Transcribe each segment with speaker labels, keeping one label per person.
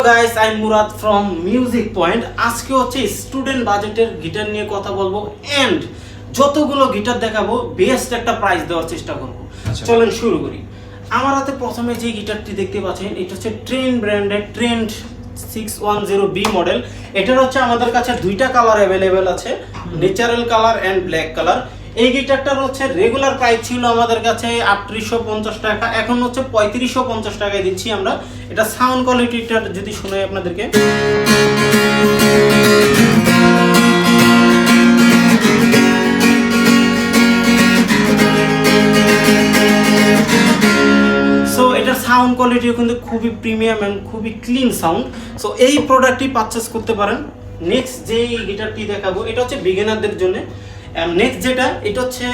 Speaker 1: Guys, I Murad from music point. আজকে হচ্ছে student বাজেটের গিটার নিয়ে কথা বলবো এন্ড যতগুলো গিটার দেখাবো বেস্ট একটা প্রাইস দেওয়ার চেষ্টা করবো। চলেন শুরু করি। আমার হাতে প্রথমে যে গিটারটি দেখতে পাচ্ছেন এটা হচ্ছে ট্রেন্ড ব্র্যান্ডের ট্রেন্ড 610B মডেল। এটার হচ্ছে আমাদের কাছে দুইটা কালার অ্যাভেলেবেল আছে, natural colour and black colour. এই গিটারটার হচ্ছে রেগুলার প্রাইস ছিল আমাদের কাছে 3850 টাকা, এখন হচ্ছে 3550 টাকায় দিচ্ছি আমরা। এটা সাউন্ড কোয়ালিটিটা যদি শোনাই আপনাদেরকে, সো এটার সাউন্ড কোয়ালিটিও কিন্তু খুবই প্রিমিয়াম এন্ড খুবই ক্লিন সাউন্ড। সো এই প্রোডাক্টটি পারচেস করতে পারেন। নেক্সট যে গিটারটি দেখাবো এটা হচ্ছে বিগিনারদের জন্য। নেক্সট যেটা এটা হচ্ছে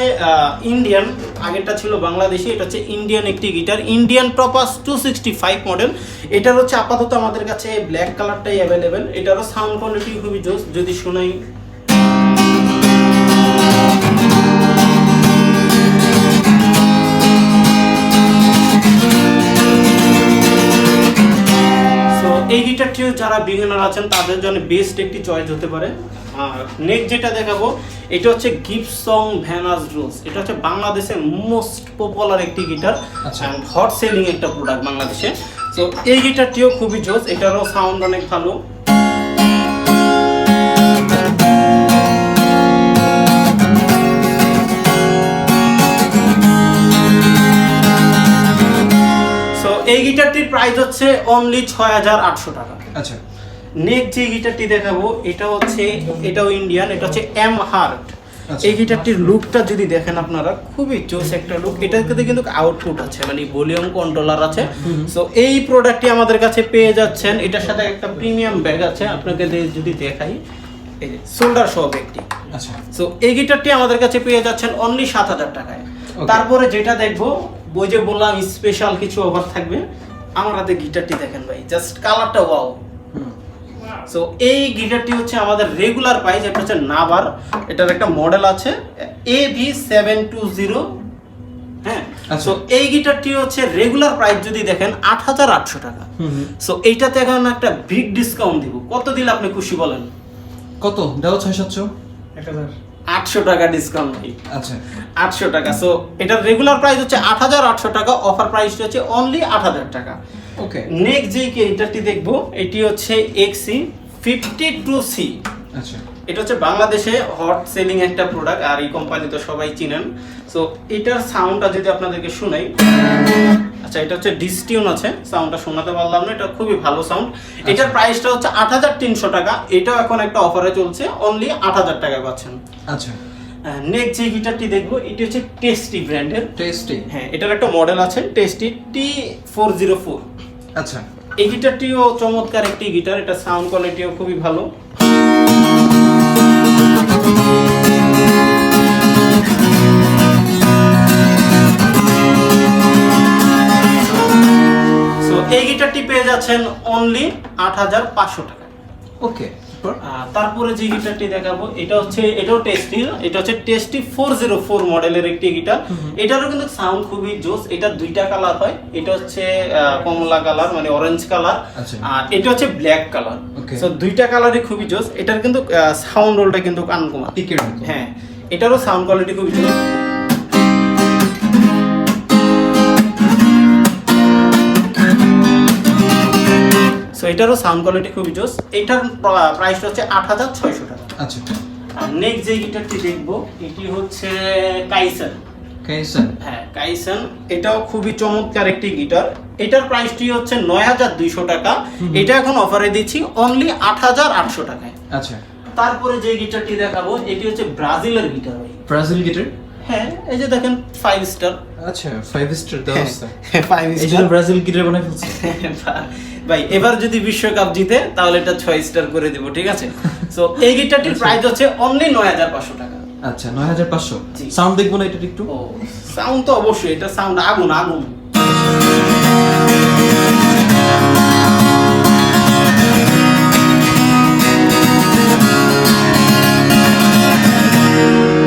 Speaker 1: ইন্ডিয়ান, আগেরটা ছিল বাংলাদেশি, এটা হচ্ছে ইন্ডিয়ান একটি গিটার, ইন্ডিয়ান টপাস 265 মডেল। এটার হচ্ছে আপাতত আমাদের কাছে ব্ল্যাক কালারটাই অ্যাভেলেবেল। এটারও সাউন্ড কোয়ালিটি খুবই জোস, যদি শোনাই। এই গিটারটিও যারা বিগিনার আছেন তাদের জন্য বেস্ট একটি চয়েস হতে পারে। নেক্সট যেটা দেখাবো এটা হচ্ছে গিবসং ভ্যানাস রোজ। এটা হচ্ছে বাংলাদেশের মোস্ট পপুলার একটি গিটার এন্ড হট সেলিং একটা প্রোডাক্ট বাংলাদেশে। তো এই গিটারটিও খুবই জোস, এটারও সাউন্ড অনেক ভালো। এই গিটারটির প্রাইস হচ্ছে অনলি 6800 টাকা।
Speaker 2: আচ্ছা,
Speaker 1: নেক্সট যে গিটারটি দেখাবো এটা হচ্ছে, এটাও ইন্ডিয়ান, এটা হচ্ছে এম হার্ট। এই গিটারটির লুকটা যদি দেখেন আপনারা, খুবই জোস একটা লুক। এটাতে কিন্তু আউটপুট আছে, মানে ভলিউম কন্ট্রোলার আছে। সো এই প্রোডাক্টটি আমাদের কাছে পেয়ে যাচ্ছেন। এটার সাথে একটা প্রিমিয়াম ব্যাগ আছে, আপনাকে যদি দেখাই, এই যে শোল্ডার সহ ব্যাগটি।
Speaker 2: আচ্ছা,
Speaker 1: সো এই গিটারটি আমাদের কাছে পেয়ে যাচ্ছেন অনলি 7000 টাকায়। তারপরে যেটা দেখবো, ওই যে বললাম স্পেশাল কিছু অফার থাকবে। আমার হাতে গিটারটি দেখেন ভাই, জাস্ট কালারটা ওয়াও। সো এই গিটারটি হচ্ছে আমাদের রেগুলার প্রাইস, এটা হচ্ছে নাবার, এটার একটা মডেল আছে AV720। হ্যাঁ, সো এই গিটারটি হচ্ছে রেগুলার প্রাইস যদি দেখেন 8800 টাকা। সো এইটাতে এখন একটা বিগ ডিসকাউন্ট দিব। কত দিলে আপনি খুশি বলেন?
Speaker 2: কত দাও? 600
Speaker 1: 800 টাকা ডিসকাউন্ট ভাই।
Speaker 2: আচ্ছা,
Speaker 1: 800 টাকা। সো এটার রেগুলার প্রাইস হচ্ছে 8800 টাকা, অফার প্রাইস হচ্ছে অনলি 8000 টাকা।
Speaker 2: ওকে,
Speaker 1: নেক্সট যে গিটারটি দেখবো এটি হচ্ছে XC52C।
Speaker 2: আচ্ছা,
Speaker 1: এটা হচ্ছে বাংলাদেশে হট সেলিং একটা প্রোডাক্ট, আর এই কোম্পানি তো সবাই চিনেন। সো এটার সাউন্ডটা যদি আপনাদেরকে শোনাই, আচ্ছা এটা হচ্ছে ডিসটিউন আছে, সাউন্ডটা শোনাতে পারলাম না, এটা খুবই ভালো সাউন্ড। এটার প্রাইসটা হচ্ছে 8300 টাকা। এটাও এখন একটা অফারে চলছে, অনলি 8000 টাকা পাচ্ছেন।
Speaker 2: আচ্ছা।
Speaker 1: নেক্সট যে গিটারটি দেখবো এটি হচ্ছে টেস্টি ব্র্যান্ডের।
Speaker 2: টেস্টি,
Speaker 1: হ্যাঁ, এটার একটা মডেল আছে টেস্টি T404।
Speaker 2: আচ্ছা,
Speaker 1: এই গিটারটিও চমৎকার একটি গিটার, এটা সাউন্ড কোয়ালিটিও খুবই ভালো। সো এই গিটারটি পেয়ে যাচ্ছেন অনলি 8500 টাকা।
Speaker 2: ওকে।
Speaker 1: তারপরে যে গিটারটি দেখাবো এটা হচ্ছে, এটাও টেস্টি, এটা হচ্ছে টেস্টি 404 মডেলের একটি গিটার। এটারও কিন্তু সাউন্ড খুবই জোস। এটা দুইটা কালার হয়, এটা হচ্ছে কমলা কালার মানে অরেঞ্জ কালার, আর এটা হচ্ছে ব্ল্যাক কালার। সো দুইটা কালারই খুবই জোস। এটার কিন্তু সাউন্ড রোলটা কিন্তু আনকমন। হ্যাঁ, এটারও সাউন্ড কোয়ালিটি খুবই জোস। সো এটারও সাউন্ড কোয়ালিটি খুবই জোস। এটার প্রাইস হচ্ছে 8600 টাকা।
Speaker 2: আচ্ছা,
Speaker 1: আর নেক্সট যে গিটারটি দেখবো এটি হচ্ছে কাইসেন। হ্যাঁ, কাইসেন, এটাও খুবই চমৎকার একটি গিটার। এটার প্রাইসটি হচ্ছে 9200 টাকা। এটা এখন অফারে দিচ্ছি অনলি 8800 টাকায়।
Speaker 2: আচ্ছা,
Speaker 1: তারপরে যে গিটারটি দেখাবো এটি হচ্ছে ব্রাজিলের গিটার ভাই।
Speaker 2: Brazil guitar?
Speaker 1: হ্যাঁ, এই যে দেখেন 5 স্টার।
Speaker 2: আচ্ছা, 5 স্টার দাও।
Speaker 1: 5
Speaker 2: এই জন্য ব্রাজিল গিটার বানাই ফেলছে
Speaker 1: ভাই। এবার যদি বিশ্বকাপ জিতে তাহলে এটা 6 স্টার করে দিব, ঠিক আছে? সো এই গিটারটির প্রাইস হচ্ছে অনলি 9500 টাকা।
Speaker 2: আচ্ছা, 9500। সাউন্ড দেখবো না এটা একটু?
Speaker 1: ও, সাউন্ড তো অবশ্যই, এটা সাউন্ড আগুন আগুন।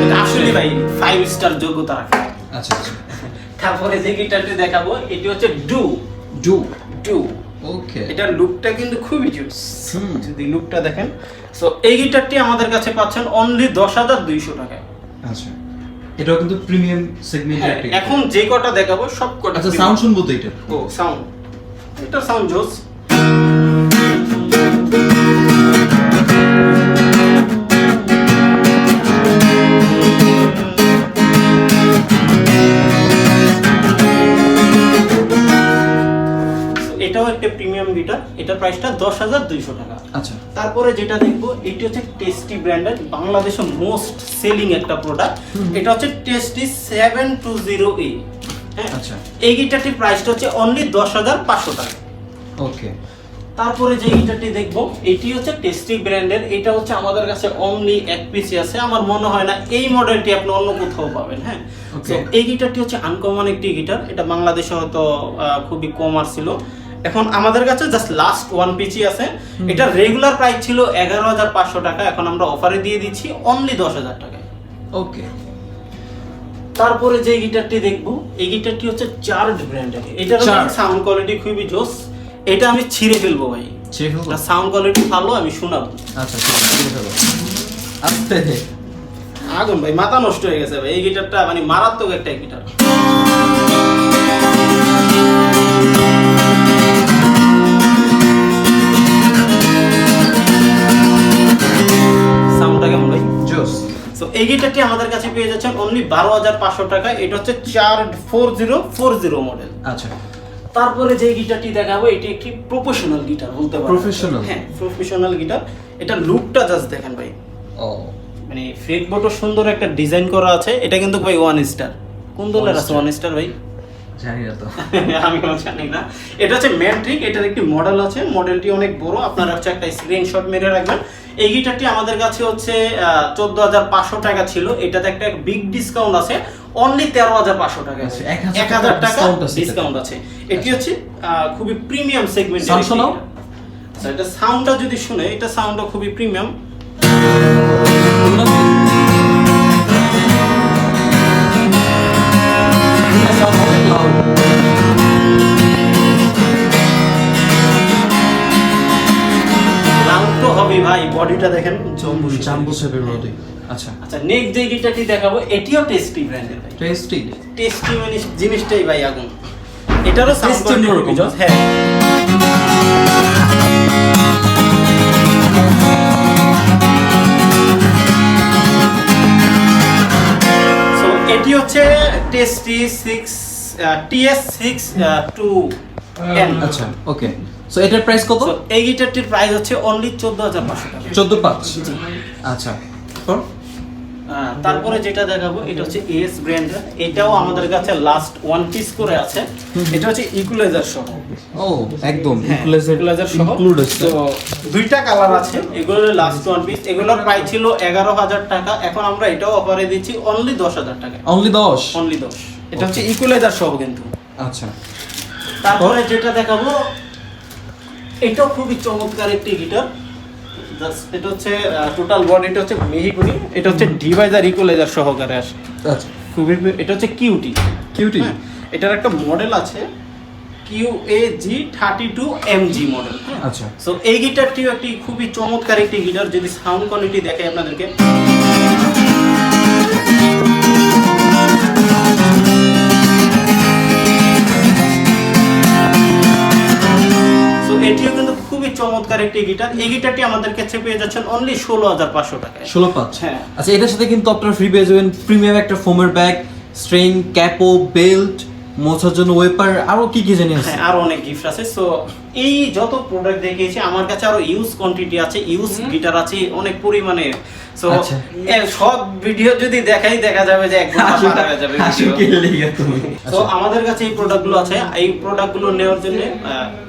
Speaker 1: এটা আসলে ভাই 5 স্টার যোগ্যতা রাখে।
Speaker 2: আচ্ছা, আচ্ছা।
Speaker 1: তারপরে যে গিটারটি দেখাবো এটি হচ্ছে ডু।
Speaker 2: ডু
Speaker 1: ডু
Speaker 2: ওকে
Speaker 1: এটার লুকটা কিন্তু খুবই জোস।
Speaker 2: হুম।
Speaker 1: যদি লুকটা দেখেন, সো এই গিটারটি আমাদের কাছে পাচ্ছেন অনলি 10,200 টাকায়।
Speaker 2: আচ্ছা, এটাও কিন্তু প্রিমিয়াম সেগমেন্টের
Speaker 1: হ্যাঁ,
Speaker 2: একটা
Speaker 1: এখন যে কটা দেখাবো সব কটা
Speaker 2: আচ্ছা,
Speaker 1: premium।
Speaker 2: সাউন্ড শুনবো তো এটা।
Speaker 1: ও সাউন্ড, এটা সাউন্ড জোস। এটাও একটা প্রিমিয়াম গিটার, এটার প্রাইসটা 10,200 টাকা।
Speaker 2: আচ্ছা,
Speaker 1: তারপরে যেটা দেখবো এটি হচ্ছে টেস্টি ব্র্যান্ডের বাংলাদেশের মোস্ট সেলিং একটা প্রোডাক্ট। এটা হচ্ছে টেস্টি 720A। হ্যাঁ,
Speaker 2: আচ্ছা।
Speaker 1: এই গিটারটির প্রাইসটা হচ্ছে অনলি 10,500 টাকা।
Speaker 2: ওকে,
Speaker 1: তারপরে যে গিটারটি দেখবো এটি হচ্ছে টেস্টি ব্র্যান্ডের, এটা হচ্ছে আমাদের কাছে অনলি এক পিসি আছে, আমার মনে হয় না এই মডেলটি আপনি অন্য কোথাও পাবেন। হ্যাঁ,
Speaker 2: Okay.
Speaker 1: তো এই গিটারটি হচ্ছে আনকমন একটি গিটার, এটা বাংলাদেশে হয়তো খুবই কম ছিল। এখন আমাদের কাছে জাস্ট লাস্ট ওয়ান পিসি আছে। এটা রেগুলার প্রাইস ছিল 11,500 টাকা, এখন আমরা অফারে দিয়ে দিচ্ছি অনলি 10,000 টাকায়।
Speaker 2: ওকে।
Speaker 1: তারপরে যে গিটারটি দেখবো এই গিটারটি হচ্ছে চার্জ ব্র্যান্ডের, এটার
Speaker 2: Charge।
Speaker 1: সাউন্ড কোয়ালিটি খুবই জোস। এটা আমি ছিঁড়ে ফেলবো ভাই,
Speaker 2: ছেড়ে ফেলবো?
Speaker 1: সাউন্ড কোয়ালিটি ভালো, আমি শোনাবো।
Speaker 2: আচ্ছা, ঠিক আছে, ছেড়ে ফেলো। আস্তে।
Speaker 1: আগুন ভাই, মাথা নষ্ট হয়ে গেছে ভাই, এই গিটারটা মানে মারাত্মক একটা গিটার। সাউন্ডটা কেমন ভাই?
Speaker 2: জোস।
Speaker 1: সো এই গিটারটি আমাদের কাছে পেয়ে যাচ্ছেন অনলি 12,500 টাকা। এটা হচ্ছে 4040 মডেল।
Speaker 2: আচ্ছা,
Speaker 1: তারপরে যে গিটারটি দেখাবো এটি একটি প্রফেশনাল গিটার বলতে পারেন।
Speaker 2: Professional?
Speaker 1: হ্যাঁ, প্রফেশনাল গিটার। এটা লুকটা জাস্ট দেখেন ভাই,
Speaker 2: ও
Speaker 1: মানে ফ্রেটবোর্ডও সুন্দর একটা ডিজাইন করা আছে। এটা কিন্তু ভাই 1 স্টার। কোন দলের আছে 1 স্টার ভাই?
Speaker 2: জানি না তো।
Speaker 1: আমিও জানি না। এটা হচ্ছে ম্যাট্রিক, এটার একটি মডেল আছে, মডেলটি অনেক বড়, আপনারা হচ্ছে একটা স্ক্রিনশট মেরে রাখবেন। এই গিটারটি আমাদের কাছে হচ্ছে 14,500 টাকা ছিল, এটাতে একটা বিগ ডিসকাউন্ট আছে, অনলি 13,500 টাকা আছে।
Speaker 2: আচ্ছা,
Speaker 1: 1,000 টাকা
Speaker 2: discount আছে
Speaker 1: ডিসকাউন্ট আছে। এটি হচ্ছে খুবই প্রিমিয়াম সেগমেন্টের।
Speaker 2: Sound শোনাও?
Speaker 1: আচ্ছা, এটা সাউন্ডটা যদি শুনে, এটা সাউন্ডটা খুবই প্রিমিয়াম। লাউড তো হবে ভাই, বডিটা দেখেন
Speaker 2: জাম্বো শেপের বডি। আচ্ছা,
Speaker 1: আচ্ছা, নেক্সট যে গিটারটি দেখাবো এটিও টেস্টি ব্র্যান্ডের ভাই।
Speaker 2: টেস্টি।
Speaker 1: টেস্টি মানে জিনিসটাই ভাই আগুন। এটারও সাউন্ড
Speaker 2: Tasty
Speaker 1: কোয়ালিটি
Speaker 2: অন্যরকম।
Speaker 1: খুবই জোস। হ্যাঁ, সো এটি হচ্ছে টেস্টি 6 TS6-2N।
Speaker 2: আচ্ছা, ওকে। সো এটার প্রাইস কত?
Speaker 1: So, এই গিটারটির প্রাইস হচ্ছে অনলি 14,500 টাকা।
Speaker 2: 14,500। আচ্ছা, তারপর?
Speaker 1: তারপরে যেটা দেখাবো এটা হচ্ছে এস ব্র্যান্ডের, এটাও আমাদের কাছে লাস্ট ওয়ান পিস করে আছে। এটা হচ্ছে ইকুলাইজার সহ।
Speaker 2: ও, একদম
Speaker 1: ইকুলাইজার সহ।
Speaker 2: ইনক্লুড আছে।
Speaker 1: তো দুইটা কালার আছে, এগুলোর লাস্ট ওয়ান পিস, এগুলোর প্রাইস ছিল 11,000 টাকা, এখন আমরা এটাও অফারে দিচ্ছি অনলি 10,000 টাকা।
Speaker 2: অনলি 10?
Speaker 1: অনলি 10। এটা হচ্ছে ইকুলাইজার সহ কিন্তু।
Speaker 2: আচ্ছা,
Speaker 1: তারপরে যেটা দেখাবো এটাও খুবই চমৎকার একটি গিটার। এটা হচ্ছে টোটাল বডিটা হচ্ছে মিহিগুড়ি, এটা হচ্ছে ডিভাইজার ইকুলাইজার সহকারে আসে।
Speaker 2: আচ্ছা।
Speaker 1: খুবই এটা হচ্ছে কিউটি।
Speaker 2: কিউটি?
Speaker 1: এটার একটা মডেল আছে QAG32MG মডেল।
Speaker 2: আচ্ছা,
Speaker 1: সো এই গিটারটিও একটি খুবই চমৎকার একটি গিটার। যদি সাউন্ড কোয়ালিটি দেখে আপনাদেরকে, সো এটিও কিন্তু খুবই চমৎকার একটি গিটার। এই গিটারটি আমাদের কাছে পেয়ে যাচ্ছেন অনলি 16,500 টাকায়।
Speaker 2: 16,500।
Speaker 1: হ্যাঁ।
Speaker 2: আচ্ছা, এটার সাথে কিন্তু আপনারা ফ্রি পেয়ে যাবেন প্রিমিয়াম একটা ফোমের ব্যাগ, স্ট্রিং, ক্যাপো, বেল্ট, মোছার জন্য ওয়েপার, আরো কি কি জানি আছে।
Speaker 1: হ্যাঁ, আরো অনেক গিফট আছে। সো এই যত প্রোডাক্ট দেখিয়েছি আমার কাছে আরো ইউজ কোয়ান্টিটি আছে, ইউজ গিটার আছে অনেক পরিমাণে। সো
Speaker 2: আচ্ছা।
Speaker 1: সব ভিডিও যদি দেখাই দেখা যাবে যে এক ঘন্টা পার হয়ে যাবে ভিডিও। তো আমাদের কাছে এই প্রোডাক্টগুলো আছে, এই প্রোডাক্টগুলো নেওয়ার জন্য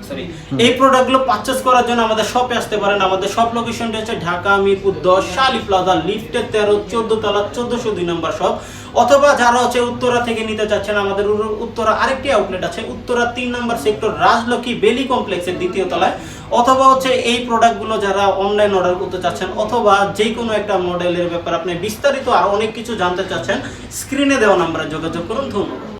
Speaker 1: সরি এই প্রোডাক্টগুলো পারচেজ করার জন্য আমাদের শপে আসতে পারেন। আমাদের শপ লোকেশনটা হচ্ছে ঢাকা মিরপুর 10 শালি প্লাজা লিফটের 13 14 তলা 1402 নম্বর শপ। অথবা যারা হচ্ছে উত্তরা থেকে নিতে চাচ্ছেন, আমাদের উত্তরা আরেকটি আউটলেট আছে, উত্তরা 3 নম্বর সেক্টর রাজলক্ষ্মী বেলি কমপ্লেক্সের 2য় তলায়। অথবা হচ্ছে এই প্রোডাক্টগুলো যারা অনলাইন অর্ডার করতে চাচ্ছেন, অথবা যে কোনো একটা মডেলের ব্যাপারে আপনি বিস্তারিত আর অনেক কিছু জানতে চাচ্ছেন, স্ক্রিনে দেওয়া নাম্বারে যোগাযোগ করুন। ধন্যবাদ।